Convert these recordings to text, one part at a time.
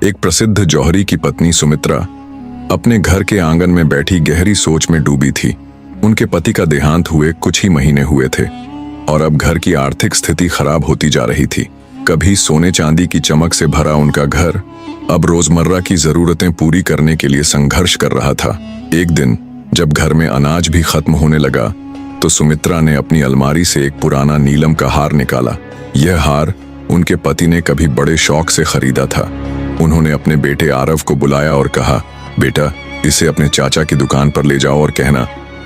एक प्रसिद्ध जौहरी की पत्नी सुमित्रा अपने घर के आंगन में बैठी गहरी सोच में डूबी थी। उनके पति का देहांत हुए कुछ ही महीने हुए थे और अब घर की आर्थिक स्थिति खराब होती जा रही थी। कभी सोने चांदी की चमक से भरा उनका घर अब रोजमर्रा की जरूरतें पूरी करने के लिए संघर्ष कर रहा था। एक दिन जब घर में अनाज भी खत्म होने लगा तो सुमित्रा ने अपनी अलमारी से एक पुराना नीलम का हार निकाला। यह हार उनके पति ने कभी बड़े शौक से खरीदा था। उन्होंने अपने बेटे आरव को बुलाया और कहा, बेटा, इसे अपने चाचा की दुकान पर ले जाओ और कहना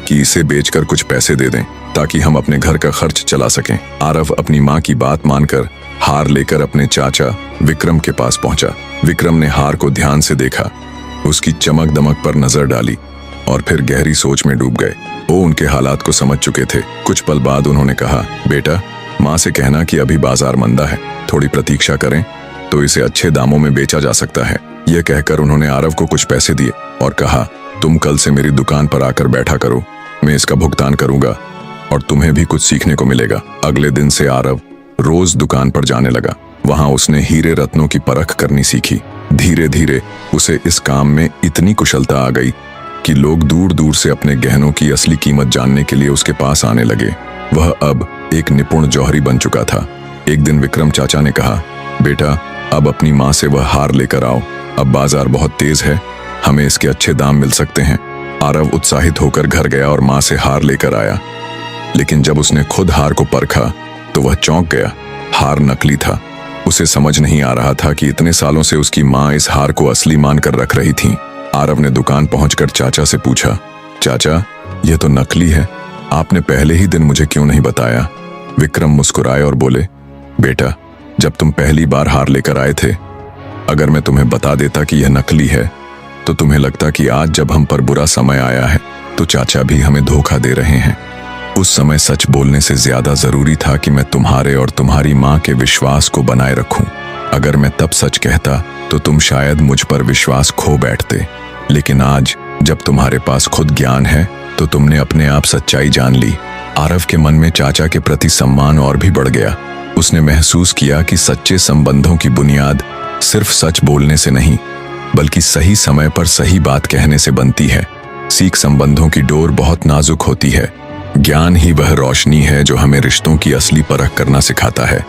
कि इसे बेचकर कुछ पैसे दे दें ताकि हम अपने घर का खर्च चला सकें। आरव अपनी माँ की बात मानकर हार लेकर अपने चाचा विक्रम के पास पहुंचा। विक्रम ने हार को ध्यान से देखा, उसकी चमक दमक पर नजर डाली और फिर गहरी सोच में डूब गए। वो उनके हालात को समझ चुके थे। कुछ पल बाद उन्होंने कहा, बेटा, माँ से कहना कि अभी बाजार मंदा है, थोड़ी प्रतीक्षा करें तो इसे अच्छे दामों में बेचा जा सकता है। यह कहकर उन्होंने आरव को कुछ पैसे दिए और कहा, तुम कल से मेरी दुकान पर आकर बैठा करो, मैं इसका भुगतान करूंगा और तुम्हें भी कुछ सीखने को मिलेगा। अगले दिन से आरव रोज दुकान पर जाने लगा। वहां उसने हीरे रत्नों की परख करनी सीखी। धीरे धीरे उसे इस काम में इतनी कुशलता आ गई कि लोग दूर दूर से अपने गहनों की असली कीमत जानने के लिए उसके पास आने लगे। वह अब एक निपुण जौहरी बन चुका था। एक दिन विक्रम चाचा ने कहा, बेटा, अब अपनी माँ से वह हार लेकर आओ, अब बाजार बहुत तेज है, हमें इसके अच्छे दाम मिल सकते हैं। आरव उत्साहित होकर घर गया और माँ से हार लेकर आया, लेकिन जब उसने खुद हार को परखा तो वह चौंक गया। हार नकली था। उसे समझ नहीं आ रहा था कि इतने सालों से उसकी माँ इस हार को असली मानकर रख रही थी। आरव ने दुकान पहुंचकर चाचा से पूछा, चाचा, यह तो नकली है, आपने पहले ही दिन मुझे क्यों नहीं बताया? विक्रम मुस्कुराए और बोले, बेटा, जब तुम पहली बार हार लेकर आए थे, अगर मैं तुम्हें बता देता कि यह नकली है तो तुम्हें लगता कि आज जब हम पर बुरा समय आया है तो चाचा भी हमें धोखा दे रहे हैं। उस समय सच बोलने से ज्यादा जरूरी था कि मैं तुम्हारे और तुम्हारी माँ के विश्वास को बनाए रखूं। अगर मैं तब सच कहता तो तुम शायद मुझ पर विश्वास खो बैठते, लेकिन आज जब तुम्हारे पास खुद ज्ञान है तो तुमने अपने आप सच्चाई जान ली। आरव के मन में चाचा के प्रति सम्मान और भी बढ़ गया। उसने महसूस किया कि सच्चे संबंधों की बुनियाद सिर्फ सच बोलने से नहीं बल्कि सही समय पर सही बात कहने से बनती है। सीख संबंधों की डोर बहुत नाजुक होती है। ज्ञान ही वह रोशनी है जो हमें रिश्तों की असली परख करना सिखाता है।